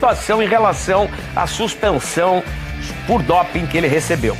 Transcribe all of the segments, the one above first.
Situação em relação à suspensão por doping que ele recebeu.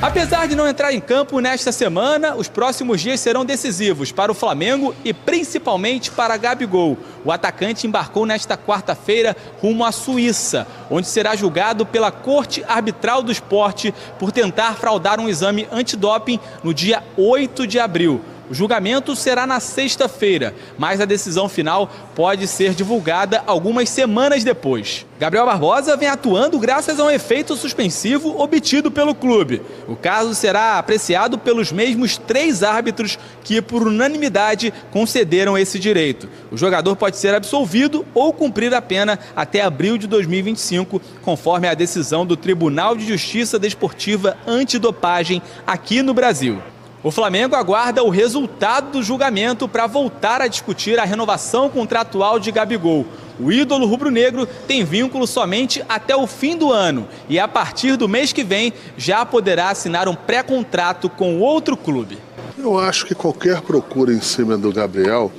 Apesar de não entrar em campo nesta semana, os próximos dias serão decisivos para o Flamengo e principalmente para Gabigol. O atacante embarcou nesta quarta-feira rumo à Suíça, onde será julgado pela Corte Arbitral do Esporte por tentar fraudar um exame antidoping no dia 8 de abril. O julgamento será na sexta-feira, mas a decisão final pode ser divulgada algumas semanas depois. Gabriel Barbosa vem atuando graças a um efeito suspensivo obtido pelo clube. O caso será apreciado pelos mesmos 3 árbitros que, por unanimidade, concederam esse direito. O jogador pode ser absolvido ou cumprir a pena até abril de 2025, conforme a decisão do Tribunal de Justiça Desportiva Antidopagem aqui no Brasil. O Flamengo aguarda o resultado do julgamento para voltar a discutir a renovação contratual de Gabigol. O ídolo rubro-negro tem vínculo somente até o fim do ano e a partir do mês que vem já poderá assinar um pré-contrato com outro clube. Eu acho que qualquer procura em cima do Gabriel,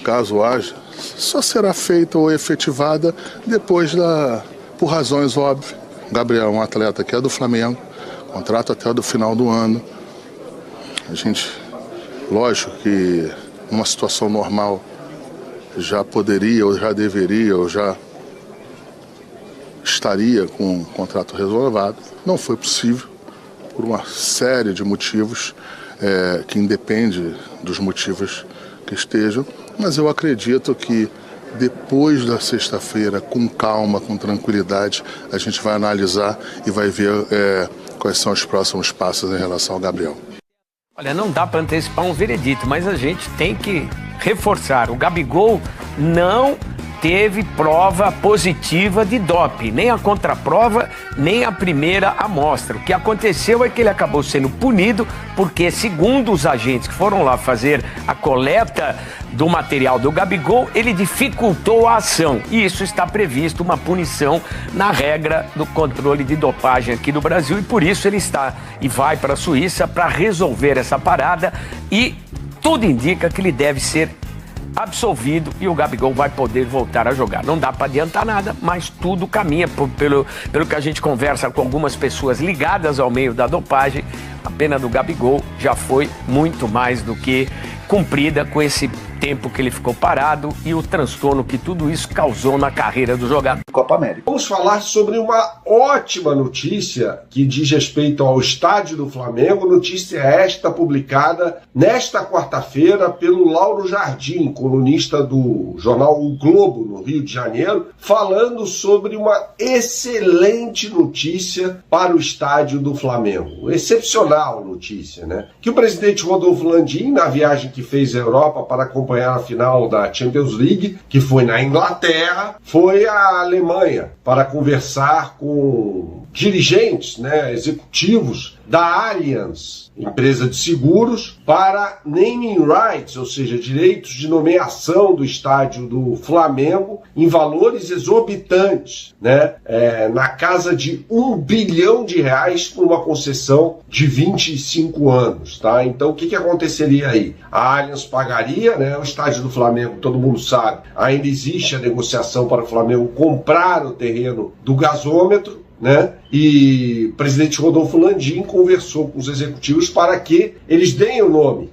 caso haja, só será feita ou efetivada depois por razões óbvias. O Gabriel é um atleta que é do Flamengo, contrato até do final do ano. A gente, lógico que numa situação normal já poderia, ou já deveria, ou já estaria com o contrato renovado. Não foi possível, por uma série de motivos que independe dos motivos que estejam, mas eu acredito que depois da sexta-feira, com calma, com tranquilidade, a gente vai analisar e vai ver quais são os próximos passos em relação ao Gabriel. Olha, não dá para antecipar um veredito, mas a gente tem que reforçar. O Gabigol não teve prova positiva de doping, nem a contraprova, nem a primeira amostra. O que aconteceu é que ele acabou sendo punido porque, segundo os agentes que foram lá fazer a coleta do material do Gabigol, ele dificultou a ação. E isso está previsto, uma punição na regra do controle de dopagem aqui do Brasil, e por isso ele está e vai para a Suíça para resolver essa parada, e tudo indica que ele deve ser absolvido e o Gabigol vai poder voltar a jogar. Não dá para adiantar nada, mas tudo caminha pelo que a gente conversa com algumas pessoas ligadas ao meio da dopagem. A pena do Gabigol já foi muito mais do que cumprida com esse tempo que ele ficou parado e o transtorno que tudo isso causou na carreira do jogador. Copa América. Vamos falar sobre uma ótima notícia que diz respeito ao estádio do Flamengo, notícia esta publicada nesta quarta-feira pelo Lauro Jardim, colunista do jornal O Globo, no Rio de Janeiro, falando sobre uma excelente notícia para o estádio do Flamengo. Excepcional notícia, né? Que o presidente Rodolfo Landim, na viagem que fez à Europa para acompanhar a final da Champions League, que foi na Inglaterra, foi à Alemanha para conversar com dirigentes, executivos da Allianz, empresa de seguros, para naming rights, ou seja, direitos de nomeação do estádio do Flamengo em valores exorbitantes, na casa de R$1 bilhão por uma concessão de 25 anos. Tá? Então, o que aconteceria aí? A Allianz pagaria, o estádio do Flamengo, todo mundo sabe, ainda existe a negociação para o Flamengo comprar o terreno do gasômetro, e o presidente Rodolfo Landim conversou com os executivos para que eles deem o nome,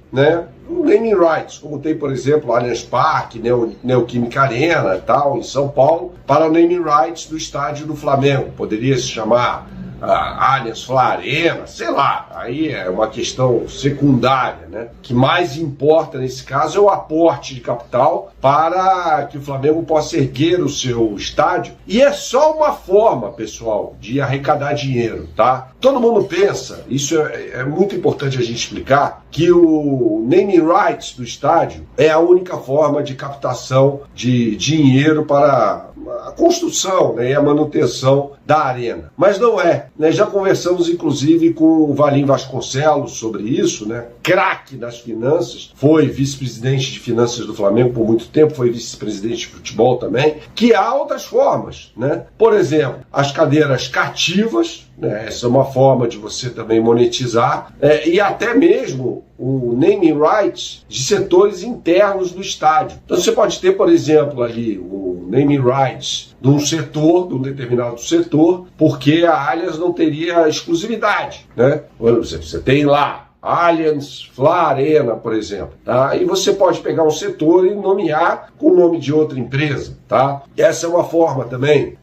o naming rights, como tem, por exemplo, Allianz Parque, Neoquímica Arena, tal, em São Paulo, para o naming rights do estádio do Flamengo. Poderia se chamar Allianz Fla Arena, sei lá, aí é uma questão secundária, O que mais importa nesse caso é o aporte de capital para que o Flamengo possa erguer o seu estádio, e é só uma forma, pessoal, de arrecadar dinheiro, tá? Todo mundo pensa, isso é muito importante a gente explicar, que o naming rights do estádio é a única forma de captação de dinheiro para a construção e a manutenção da arena. Mas não é. Já conversamos, inclusive, com o Valim Vasconcelos sobre isso, craque das finanças, foi vice-presidente de finanças do Flamengo por muito tempo, foi vice-presidente de futebol também, que há outras formas. Por exemplo, as cadeiras cativas, essa é uma forma de você também monetizar, e até mesmo o naming rights de setores internos do estádio. Então você pode ter, por exemplo, ali o naming rights de um setor, de um determinado setor, porque a Allianz não teria exclusividade, né? Você tem lá Allianz, Fla Arena, por exemplo, tá? E você pode pegar um setor e nomear com o nome de outra empresa, tá? Essa é uma forma também,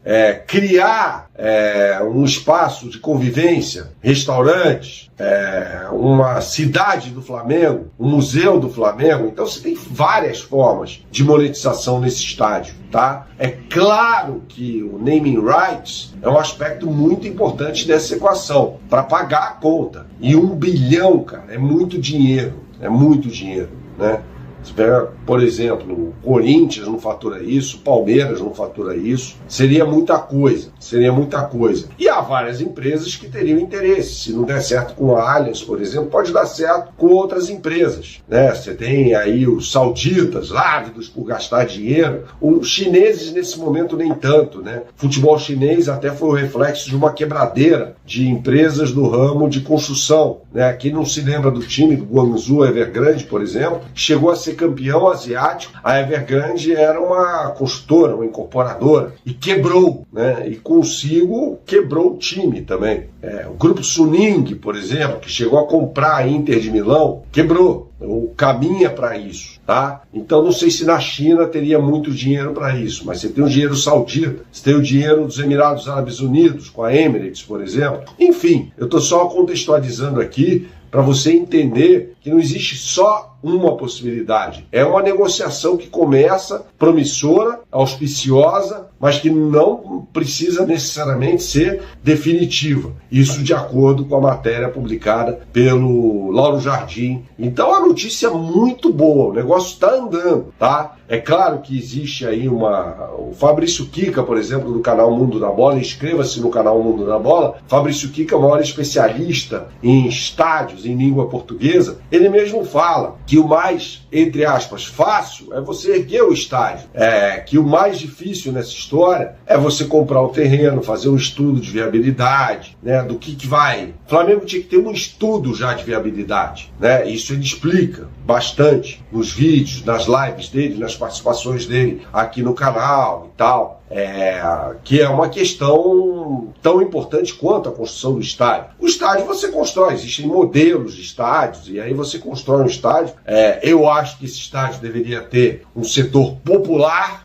criar um espaço de convivência, restaurantes, uma cidade do Flamengo, um museu do Flamengo. Então você tem várias formas de monetização nesse estádio, tá? É claro que o naming rights é um aspecto muito importante dessa equação, para pagar a conta. E 1 bilhão, cara, é muito dinheiro, né? Você pega, por exemplo, o Corinthians não fatura isso, o Palmeiras não fatura isso, seria muita coisa. E há várias empresas que teriam interesse. Se não der certo com a Allianz, por exemplo, pode dar certo com outras empresas, né? Você tem aí os sauditas, ávidos por gastar dinheiro, os chineses nesse momento nem tanto, né? Futebol chinês até foi o reflexo de uma quebradeira de empresas do ramo de construção, né? Quem não se lembra do time do Guangzhou Evergrande, por exemplo, chegou a ser campeão asiático. A Evergrande era uma construtora, uma incorporadora, e quebrou, né? E consigo quebrou o time também. O grupo Suning, por exemplo, que chegou a comprar a Inter de Milão, quebrou. Caminha para isso, tá? Então não sei se na China teria muito dinheiro para isso, mas você tem o dinheiro saudita, você tem o dinheiro dos Emirados Árabes Unidos, com a Emirates, por exemplo. Enfim, eu estou só contextualizando aqui para você entender que não existe só uma possibilidade. É uma negociação que começa promissora, auspiciosa, mas que não precisa necessariamente ser definitiva. Isso de acordo com a matéria publicada pelo Lauro Jardim. Então a notícia é muito boa, o negócio está andando, tá? É claro que existe aí o Fabrício Kika, por exemplo, do canal Mundo da Bola, inscreva-se no canal Mundo da Bola. Fabrício Kika é o maior especialista em estádios, em língua portuguesa. Ele mesmo fala que o mais, entre aspas, fácil é você erguer o estádio. Que o mais difícil nessa história é você comprar o terreno, fazer um estudo de viabilidade, né, do que vai. O Flamengo tinha que ter um estudo já de viabilidade, né? Isso ele explica bastante nos vídeos, nas lives dele, nas participações dele aqui no canal e tal. Que é uma questão tão importante quanto a construção do estádio. O estádio você constrói, existem modelos de estádios, e aí você constrói um estádio. Eu acho que esse estádio deveria ter um setor popular,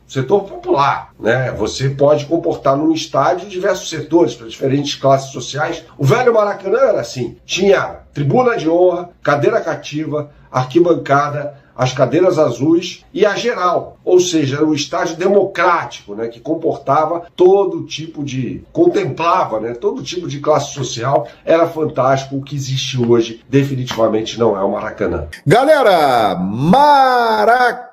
né? Você pode comportar num estádio diversos setores, para diferentes classes sociais. O velho Maracanã era assim, tinha tribuna de honra, cadeira cativa, arquibancada, as cadeiras azuis e a geral, ou seja, era um estádio democrático, né, que comportava contemplava, né, todo tipo de classe social. Era fantástico. O que existe hoje definitivamente não é o Maracanã. Galera, Maracanã,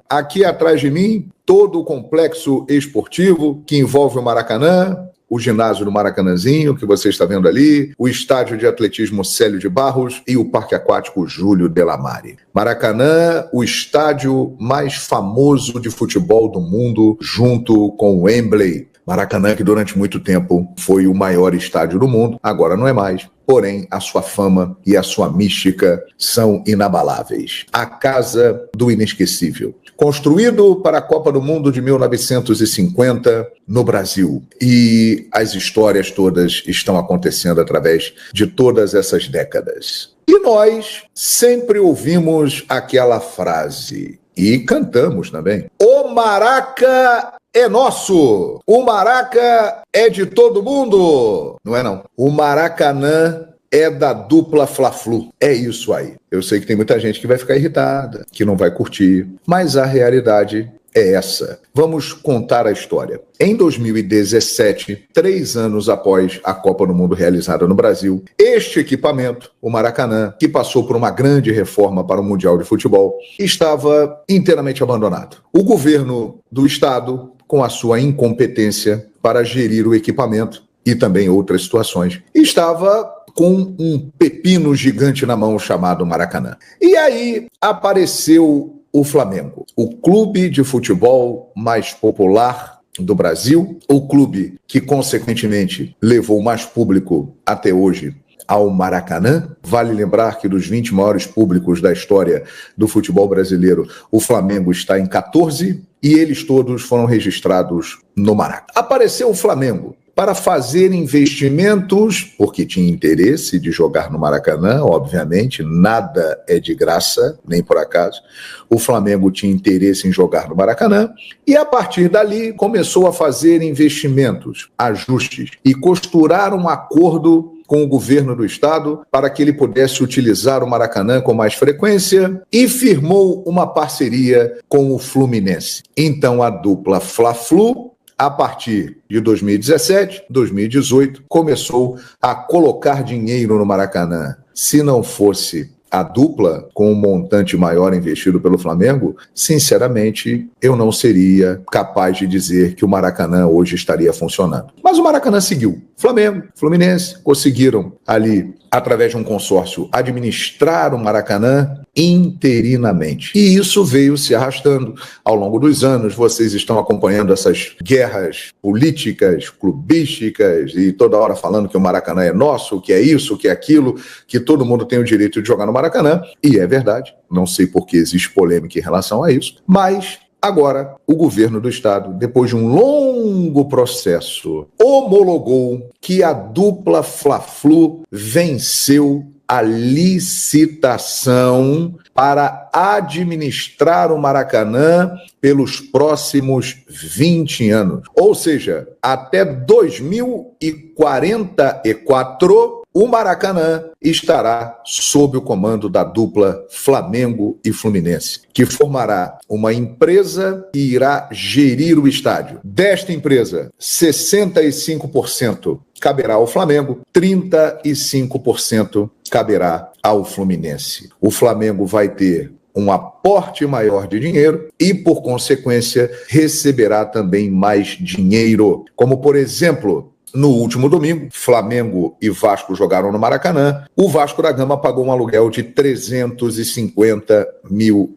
aqui atrás de mim, todo o complexo esportivo que envolve o Maracanã, o ginásio do Maracanãzinho, que você está vendo ali, o estádio de atletismo Célio de Barros e o parque aquático Júlio Delamare. Maracanã, o estádio mais famoso de futebol do mundo, junto com o Wembley. Maracanã, que durante muito tempo foi o maior estádio do mundo, agora não é mais. Porém, a sua fama e a sua mística são inabaláveis. A Casa do Inesquecível. Construído para a Copa do Mundo de 1950 no Brasil. E as histórias todas estão acontecendo através de todas essas décadas. E nós sempre ouvimos aquela frase, e cantamos também: o Maraca é nosso! O Maraca é de todo mundo! Não é não. O Maracanã é da dupla Fla-Flu. É isso aí. Eu sei que tem muita gente que vai ficar irritada, que não vai curtir, mas a realidade é essa. Vamos contar a história. Em 2017, 3 anos após a Copa do Mundo realizada no Brasil, este equipamento, o Maracanã, que passou por uma grande reforma para o Mundial de Futebol, estava inteiramente abandonado. O governo do estado, com a sua incompetência para gerir o equipamento e também outras situações, estava com um pepino gigante na mão chamado Maracanã. E aí apareceu o Flamengo, o clube de futebol mais popular do Brasil, o clube que, consequentemente, levou mais público até hoje ao Maracanã. Vale lembrar que dos 20 maiores públicos da história do futebol brasileiro, o Flamengo está em 14 e eles todos foram registrados no Maracanã. Apareceu o Flamengo para fazer investimentos, porque tinha interesse de jogar no Maracanã, obviamente, nada é de graça, nem por acaso. O Flamengo tinha interesse em jogar no Maracanã e, a partir dali, começou a fazer investimentos, ajustes e costurar um acordo com o governo do estado para que ele pudesse utilizar o Maracanã com mais frequência e firmou uma parceria com o Fluminense. Então, a dupla Fla-Flu, a partir de 2017, 2018, começou a colocar dinheiro no Maracanã. Se não fosse a dupla, com um montante maior investido pelo Flamengo, sinceramente, eu não seria capaz de dizer que o Maracanã hoje estaria funcionando. Mas o Maracanã seguiu. Flamengo, Fluminense, conseguiram ali, através de um consórcio, administrar o Maracanã interinamente. E isso veio se arrastando ao longo dos anos. Vocês estão acompanhando essas guerras políticas, clubísticas, e toda hora falando que o Maracanã é nosso, que é isso, que é aquilo, que todo mundo tem o direito de jogar no Maracanã. E é verdade. Não sei por que existe polêmica em relação a isso, mas agora, o governo do estado, depois de um longo processo, homologou que a dupla Fla-Flu venceu a licitação para administrar o Maracanã pelos próximos 20 anos. Ou seja, até 2044, o Maracanã estará sob o comando da dupla Flamengo e Fluminense, que formará uma empresa que irá gerir o estádio. Desta empresa, 65% caberá ao Flamengo, 35% caberá ao Fluminense. O Flamengo vai ter um aporte maior de dinheiro e, por consequência, receberá também mais dinheiro. Como, por exemplo, no último domingo, Flamengo e Vasco jogaram no Maracanã. O Vasco da Gama pagou um aluguel de R$350 mil.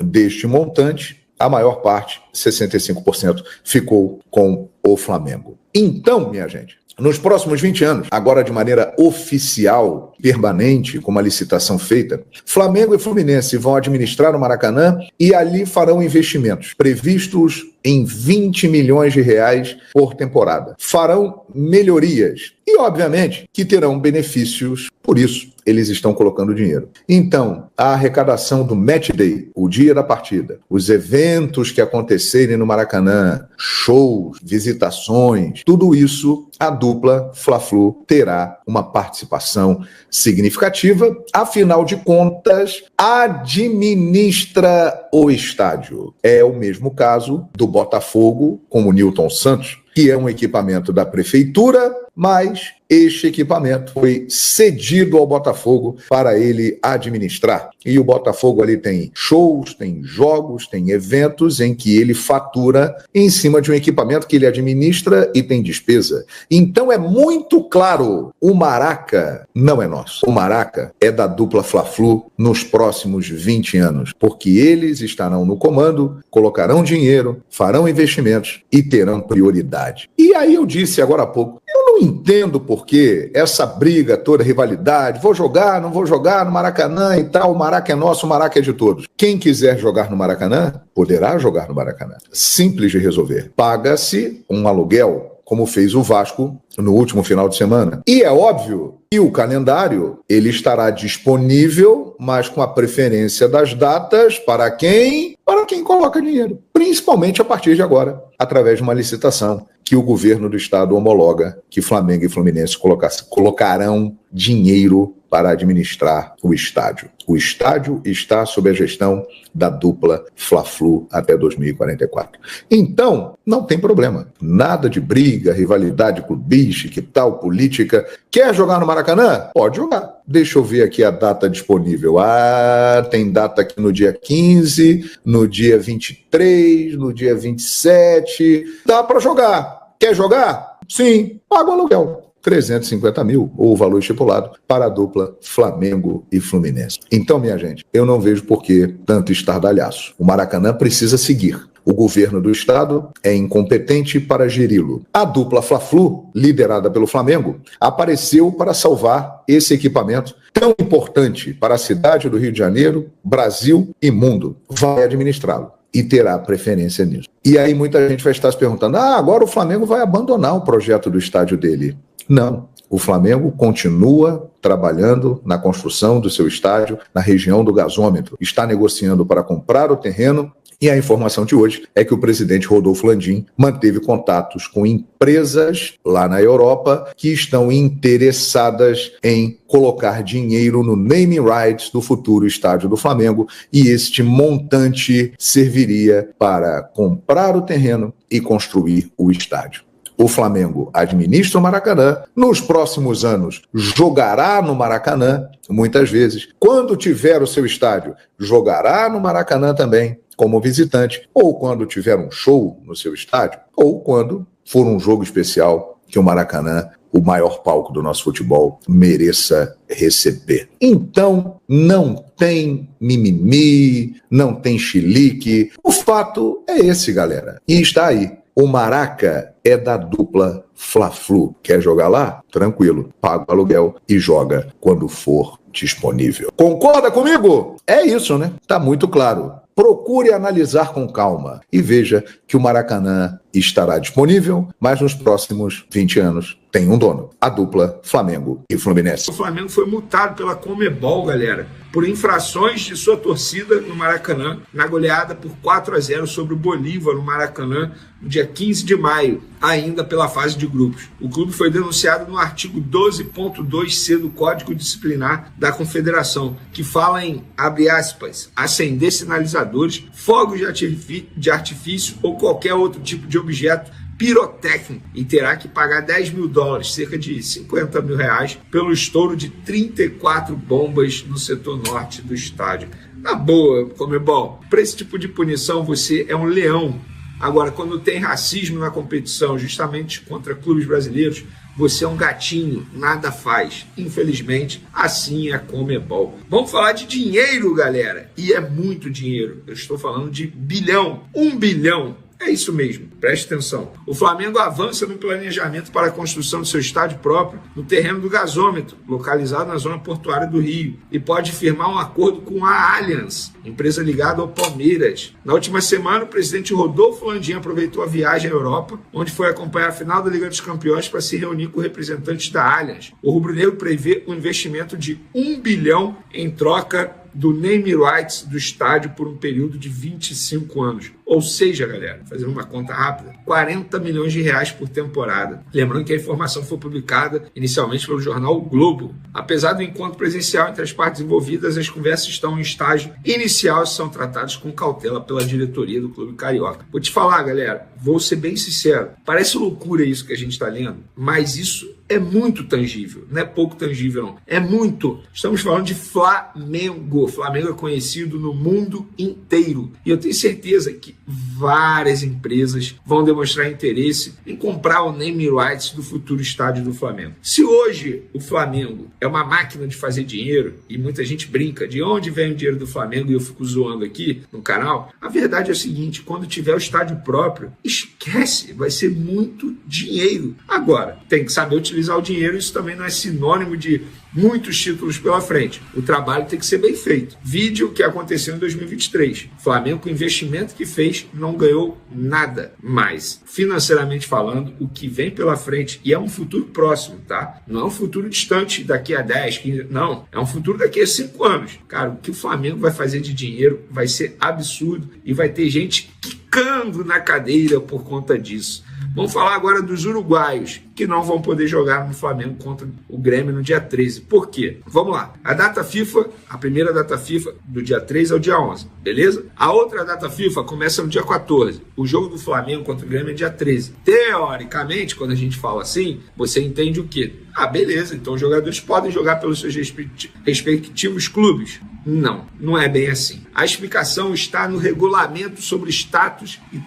Deste montante, a maior parte, 65%, ficou com o Flamengo. Então, minha gente, nos próximos 20 anos, agora de maneira oficial, permanente, com uma licitação feita, Flamengo e Fluminense vão administrar o Maracanã e ali farão investimentos previstos em R$20 milhões por temporada. Farão melhorias e, obviamente, que terão benefícios por isso. Eles estão colocando dinheiro. Então, a arrecadação do Match Day, o dia da partida, os eventos que acontecerem no Maracanã, shows, visitações, tudo isso, a dupla Fla-Flu terá uma participação significativa. Afinal de contas, administra o estádio. É o mesmo caso do Botafogo com o Nilton Santos, que é um equipamento da prefeitura, mas este equipamento foi cedido ao Botafogo para ele administrar. E o Botafogo ali tem shows, tem jogos, tem eventos em que ele fatura em cima de um equipamento que ele administra e tem despesa. Então é muito claro, o Maraca não é nosso. O Maraca é da dupla Fla-Flu nos próximos 20 anos, porque eles estarão no comando, colocarão dinheiro, farão investimentos e terão prioridade. E aí eu disse agora há pouco, eu não entendo por que essa briga toda, rivalidade, vou jogar, não vou jogar no Maracanã e tal, o Maraca é nosso, o Maraca é de todos. Quem quiser jogar no Maracanã, poderá jogar no Maracanã. Simples de resolver. Paga-se um aluguel, como fez o Vasco no último final de semana. E é óbvio que o calendário ele estará disponível, mas com a preferência das datas para quem? Para quem coloca dinheiro. Principalmente a partir de agora, através de uma licitação que o governo do estado homologa que Flamengo e Fluminense colocarão dinheiro para administrar o estádio. O estádio está sob a gestão da dupla Fla-Flu até 2044. Então, não tem problema. Nada de briga, rivalidade clubística e tal, política. Quer jogar no Maracanã? Pode jogar. Deixa eu ver aqui a data disponível. Tem data aqui no dia 15, no dia 23, no dia 27. Dá para jogar. Quer jogar? Sim. Paga o aluguel. 350 mil, ou o valor estipulado, para a dupla Flamengo e Fluminense. Então, minha gente, eu não vejo por que tanto estardalhaço. O Maracanã precisa seguir. O governo do estado é incompetente para geri-lo. A dupla Fla-Flu, liderada pelo Flamengo, apareceu para salvar esse equipamento tão importante para a cidade do Rio de Janeiro, Brasil e mundo. Vai administrá-lo e terá preferência nisso. E aí muita gente vai estar se perguntando, agora o Flamengo vai abandonar o projeto do estádio dele. Não. O Flamengo continua trabalhando na construção do seu estádio na região do gasômetro. Está negociando para comprar o terreno. E a informação de hoje é que o presidente Rodolfo Landim manteve contatos com empresas lá na Europa que estão interessadas em colocar dinheiro no naming rights do futuro estádio do Flamengo, e este montante serviria para comprar o terreno e construir o estádio. O Flamengo administra o Maracanã, nos próximos anos jogará no Maracanã, muitas vezes. Quando tiver o seu estádio, jogará no Maracanã também, como visitante, ou quando tiver um show no seu estádio, ou quando for um jogo especial que o Maracanã, o maior palco do nosso futebol, mereça receber. Então, não tem mimimi, não tem chilique. O fato é esse, galera. E está aí. O Maraca é da dupla Fla-Flu. Quer jogar lá? Tranquilo. Paga o aluguel e joga quando for disponível. Concorda comigo? É isso, né? Tá muito claro. Procure analisar com calma e veja que o Maracanã estará disponível, mas nos próximos 20 anos tem um dono, a dupla Flamengo e Fluminense. O Flamengo foi multado pela Conmebol, galera, por infrações de sua torcida no Maracanã, na goleada por 4-0 sobre o Bolívar no Maracanã, no dia 15 de maio, ainda pela fase de grupos. O clube foi denunciado no artigo 12.2c do Código Disciplinar da Confederação, que fala em, abre aspas, acender sinalizadores, fogos de artifício ou qualquer outro tipo de objeto pirotécnico, e terá que pagar $10.000, cerca de R$50 mil, pelo estouro de 34 bombas no setor norte do estádio. Na boa, Conmebol, para esse tipo de punição você é um leão. Agora, quando tem racismo na competição, justamente contra clubes brasileiros, você é um gatinho, nada faz. Infelizmente, assim é a Conmebol. Vamos falar de dinheiro, galera. E é muito dinheiro. Eu estou falando de bilhão, 1 bilhão. É isso mesmo, preste atenção. O Flamengo avança no planejamento para a construção do seu estádio próprio no terreno do gasômetro, localizado na zona portuária do Rio, e pode firmar um acordo com a Allianz, empresa ligada ao Palmeiras. Na última semana, o presidente Rodolfo Landim aproveitou a viagem à Europa, onde foi acompanhar a final da Liga dos Campeões para se reunir com representantes da Allianz. O rubro-negro prevê um investimento de 1 bilhão em troca do name rights do estádio por um período de 25 anos. Ou seja, galera, fazendo uma conta rápida, R$40 milhões por temporada. Lembrando que a informação foi publicada inicialmente pelo jornal O Globo. Apesar do encontro presencial entre as partes envolvidas, as conversas estão em estágio inicial e são tratadas com cautela pela diretoria do Clube Carioca. Vou te falar, galera, vou ser bem sincero, parece loucura isso que a gente está lendo, mas isso é muito tangível, não é pouco tangível não, é muito. Estamos falando de Flamengo. Flamengo é conhecido no mundo inteiro e eu tenho certeza que várias empresas vão demonstrar interesse em comprar o name rights do futuro estádio do Flamengo. Se hoje o Flamengo é uma máquina de fazer dinheiro, e muita gente brinca de onde vem o dinheiro do Flamengo e eu fico zoando aqui no canal, a verdade é a seguinte, quando tiver o estádio próprio, esquece, vai ser muito dinheiro. Agora, tem que saber utilizar o dinheiro, isso também não é sinônimo de muitos títulos pela frente. O trabalho tem que ser bem feito. Vídeo o que aconteceu em 2023. O Flamengo, com o investimento que fez, não ganhou nada. Mas, financeiramente falando, o que vem pela frente, e é um futuro próximo, tá? Não é um futuro distante daqui a 10, 15, não. É um futuro daqui a 5 anos. Cara, o que o Flamengo vai fazer de dinheiro vai ser absurdo e vai ter gente quicando na cadeira por conta disso. Vamos falar agora dos uruguaios, que não vão poder jogar no Flamengo contra o Grêmio no dia 13. Por quê? Vamos lá. A data FIFA, a primeira data FIFA do dia 13 ao dia 11, beleza? A outra data FIFA começa no dia 14. O jogo do Flamengo contra o Grêmio é dia 13. Teoricamente, quando a gente fala assim, você entende o quê? Ah, beleza, então os jogadores podem jogar pelos seus respectivos clubes. Não, não é bem assim. A explicação está no regulamento sobre status e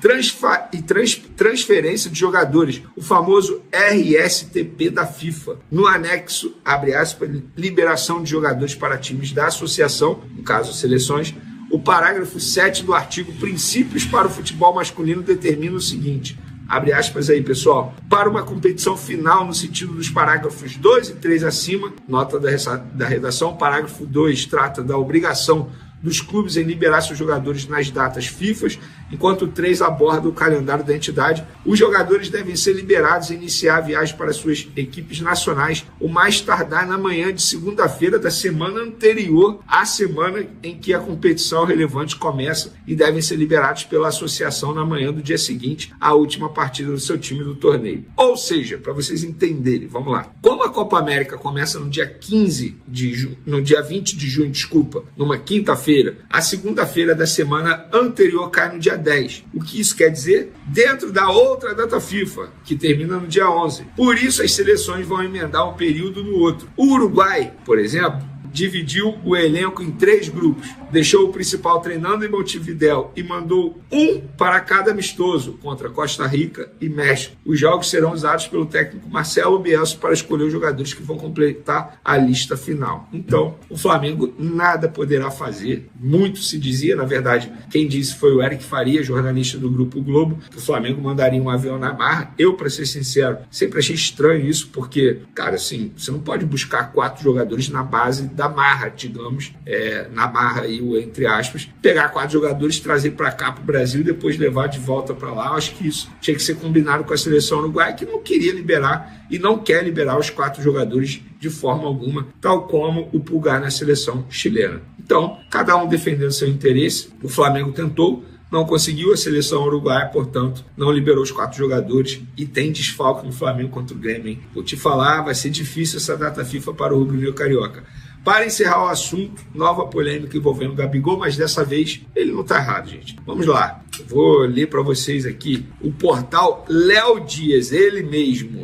transferência de jogadores, o famoso RSTP da FIFA. No anexo, abre aspas, liberação de jogadores para times da associação, no caso seleções, O parágrafo 7 do artigo Princípios para o Futebol Masculino determina o seguinte, abre aspas aí, pessoal, para uma competição final no sentido dos parágrafos 2 e 3 acima, nota da redação, o parágrafo 2 trata da obrigação dos clubes em liberar seus jogadores nas datas FIFA, enquanto o 3 aborda o calendário da entidade. Os jogadores devem ser liberados e iniciar a viagem para suas equipes nacionais o mais tardar na manhã de segunda-feira da semana anterior à semana em que a competição relevante começa e devem ser liberados pela associação na manhã do dia seguinte à última partida do seu time do torneio. Ou seja, para vocês entenderem, vamos lá. Como a Copa América começa no dia 20 de junho, numa quinta-feira, a segunda-feira da semana anterior cai no dia 10. O que isso quer dizer? Dentro da outra data FIFA, que termina no dia 11. Por isso as seleções vão emendar um período no outro. O Uruguai, por exemplo, dividiu o elenco em 3 grupos, deixou o principal treinando em Montevidéu e mandou um para cada amistoso contra Costa Rica e México. Os jogos serão usados pelo técnico Marcelo Bielsa para escolher os jogadores que vão completar a lista final. Então, o Flamengo nada poderá fazer. Muito se dizia, na verdade, quem disse foi o Eric Faria, jornalista do Grupo Globo, que o Flamengo mandaria um avião na marra. Eu, para ser sincero, sempre achei estranho isso, porque, cara, assim, você não pode buscar 4 jogadores na base da marra, digamos, na marra aí, entre aspas, pegar 4 jogadores, trazer para cá para o Brasil e depois levar de volta para lá. Eu acho que isso tinha que ser combinado com a seleção uruguaia, que não queria liberar e não quer liberar os 4 jogadores de forma alguma, tal como o Pulgar na seleção chilena. Então, cada um defendendo seu interesse. O Flamengo tentou, não conseguiu, a seleção uruguaia, portanto, não liberou os 4 jogadores e tem desfalque no Flamengo contra o Grêmio, hein? Vou te falar, vai ser difícil essa data FIFA para o rubro-negro carioca. Para encerrar o assunto, nova polêmica envolvendo o Gabigol, mas dessa vez ele não está errado, gente. Vamos lá. Eu vou ler para vocês aqui o portal Léo Dias, ele mesmo.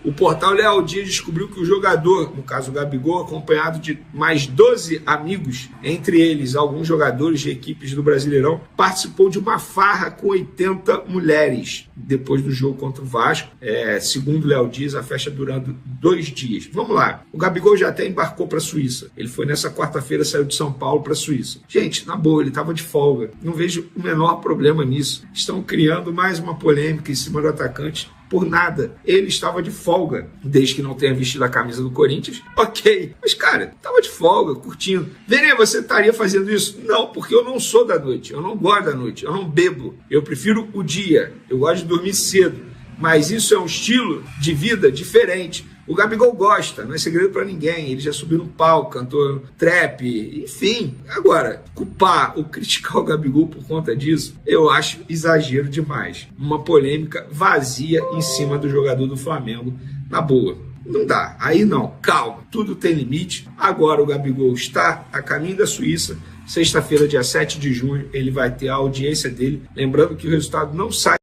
O portal Léo Dias descobriu que o jogador, no caso o Gabigol, acompanhado de mais 12 amigos, entre eles alguns jogadores de equipes do Brasileirão, participou de uma farra com 80 mulheres depois do jogo contra o Vasco. Segundo Léo Dias, a festa durando 2 dias. Vamos lá. O Gabigol já até embarcou para a Suíça. Ele foi nessa quarta-feira, saiu de São Paulo para a Suíça. Gente, na boa, ele estava de folga. Não vejo o menor problema nisso. Estão criando mais uma polêmica em cima do atacante por nada. Ele estava de folga, desde que não tenha vestido a camisa do Corinthians. Ok, mas cara, estava de folga, curtindo. Verê, você estaria fazendo isso? Não, porque eu não sou da noite, eu não gosto da noite, eu não bebo. Eu prefiro o dia, eu gosto de dormir cedo. Mas isso é um estilo de vida diferente. O Gabigol gosta, não é segredo para ninguém. Ele já subiu no palco, cantou trap, enfim. Agora, culpar ou criticar o Gabigol por conta disso, eu acho exagero demais. Uma polêmica vazia em cima do jogador do Flamengo, na boa. Não dá, aí não, calma, tudo tem limite. Agora o Gabigol está a caminho da Suíça. Sexta-feira, dia 7 de junho, ele vai ter a audiência dele. Lembrando que o resultado não sai